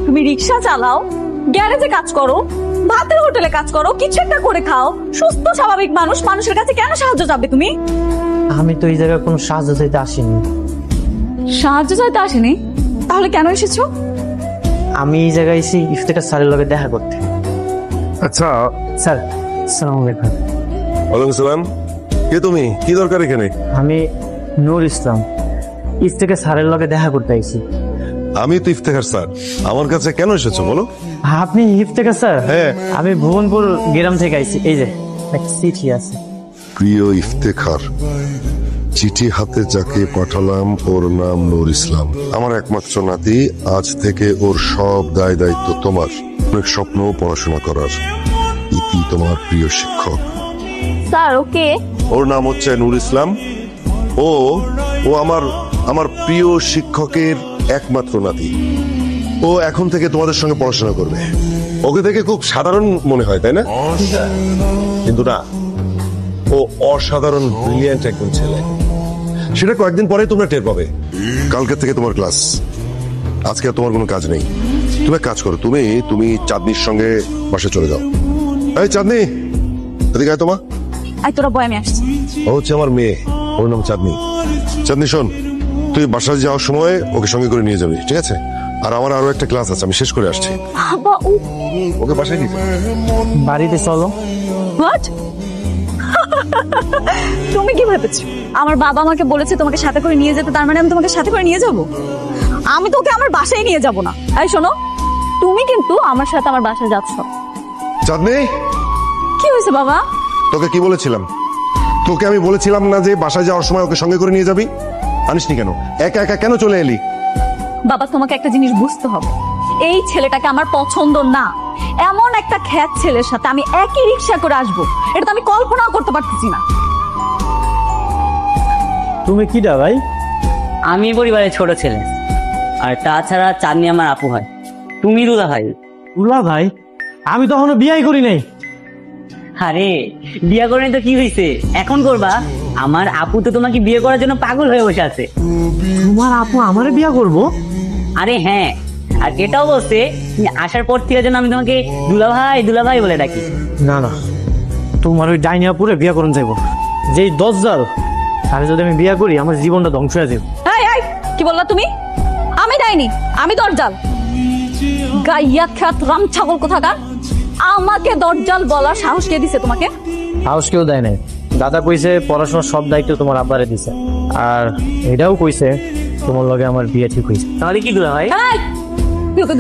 তুমি রিক্সা চালাও, গ্যারেজে কাজ করো, ভাতের হোটেলে কাজ করো, কিছু একটা করে খাও। সুস্থ স্বাভাবিক মানুষ, মানুষের কাছে কেন সাহায্য চাবে তুমি? আমি তো এই জায়গায় কোনো সাহায্য চাইতে আসিনি। সাহায্য চাইতে আসেনি? তাহলে কেন এসেছো? আমি এই জায়গায় এসে ইফতেখার স্যারের লগে দেখা করতে। আচ্ছা স্যার আসসালামু আলাইকুম। ওয়ালাইকুম সালাম। কে তুমি? কি দরকার এখানে? আমি নূর ইসলাম, ইফতেখার স্যারের লগে দেখা করতে আইছি। আমি তো ইফতেখার স্যার। আমার কাছে কেন এসেছো বলো? আপনি ইফতেখার স্যার? হ্যাঁ। আমি ভুবনপুর গ্রাম থেকে আইছি। এই যে একটা চিঠি আছে। প্রিয় ইফতেখার, চিঠি হাতে যাকে পাঠালাম ওর নাম নূর ইসলাম। আমার একমাত্র নাতি। আজ থেকে ওর সব দায় দায়িত্ব তোমার। অনেক স্বপ্ন পড়াশোনা করার। ইতি তোমার প্রিয় শিক্ষক। Sir okay? ওর নাম হচ্ছে নূর ইসলাম। ও ও আমার আমার প্রিয় শিক্ষকের একমাত্র নাতি। ও এখন থেকে তোমাদের সঙ্গে পড়াশোনা করবে। ওকে থেকে খুব সাধারণ মনে হয়, তাই না? কিন্তু না, ও অসাধারণ ব্রিলিয়ান্ট একজন ছেলে। সেটা কয়েকদিন পরে তোমরা টের পাবে। কালকে থেকে তোমার ক্লাস। আজকে আর তোমার কোনো কাজ নেই। তুমি এক কাজ করো, তুমি চাঁদনির সঙ্গে বাসে চলে যাও। এই চাঁদনি, এদিকে আয়। তোমার আই তোরা বয়, আমি আসছি। ও হচ্ছে আমার মেয়ে, ওর নাম চাঁদনি। চাঁদনি শোন, তুই বাসায় যাওয়ার সময় ওকে সঙ্গে করে নিয়ে যাবি, ঠিক আছে? আর আমার আরো একটা ক্লাস আছে, আমি শেষ করে আসছি। বাবা, ওকে বাসায় নিয়ে বাড়িতে চলো। হোয়াট? তুমি কি ভেবেছো আমার বাবা আমাকে বলেছে তোমাকে সাথে করে নিয়ে যেতে, তার মানে আমি তোমাকে সাথে করে নিয়ে যাব? আমি তোকে আমার বাসায় নিয়ে যাব না। এই শোনো, তুমি কিন্তু আমার সাথে আমার বাসায় যাচ্ছ। চাঁদনি, কি হয়েছে বাবা? তোকে কি বলেছিলাম? তোকে আমি বলেছিলাম না যে বাসায় যাওয়ার সময় ওকে সঙ্গে করে নিয়ে যাবি? আনিসনি কেন? একা একা কেন চলে এলি? বাবা, তোমাকে একটা জিনিস বুঝতে হবে। এই ছেলেটাকে আমার পছন্দ না। এমন একটা খ্যাত ছেলের সাথে আমি একই রিক্সা করে আসবো, এটা তো আমি কল্পনাও করতে পারতেছি না। তুমি কিডা ভাই? আমি পরিবারের ছোট ছেলে, আর তাছাড়া চাঁদনি আমার আপু হয়। তুমি দুলা ভাই। উলা ভাই? আমি তো এখনো বিয়াই করি নাই। আরে বিয়ে করে তো কি হয়েছে, এখন করবা? আমার আপু তো তোমাকে বিয়ে করার জন্য পাগল হয়ে বসে আছে। তোমার আপু আমারে বিয়া করবো? আরে হ্যাঁ, আর এটাও বলছে তুমি আসার পর থেকে যেন আমি তোমাকে দুলা ভাই বলে ডাকি। না না, তোমার ওই ডাইনি আপুরে বিয়া করুন যাইব। যেই দজ্জাল, তাহলে যদি আমি বিয়া করি আমার জীবনটা ধ্বংস হয়ে যাবে। এই এই, কি বললা তুমি? আমি ডাইনি? আমি দরজাল? গাইয়া খ্যাত রাম ছাগল কোথাকার! আমাকে দরজাল বলার সাহস কে দিছে তোমাকে? হাউস কেউ দেয় নাই। দাদা কইছে পড়াশোনার সব দায়িত্ব তোমার আব্বারে দিছে, আর এটাও কইছে তোমার লগে আমার বিয়ে ঠিক হইছে। তাহলে কি দুলা ভাই? এই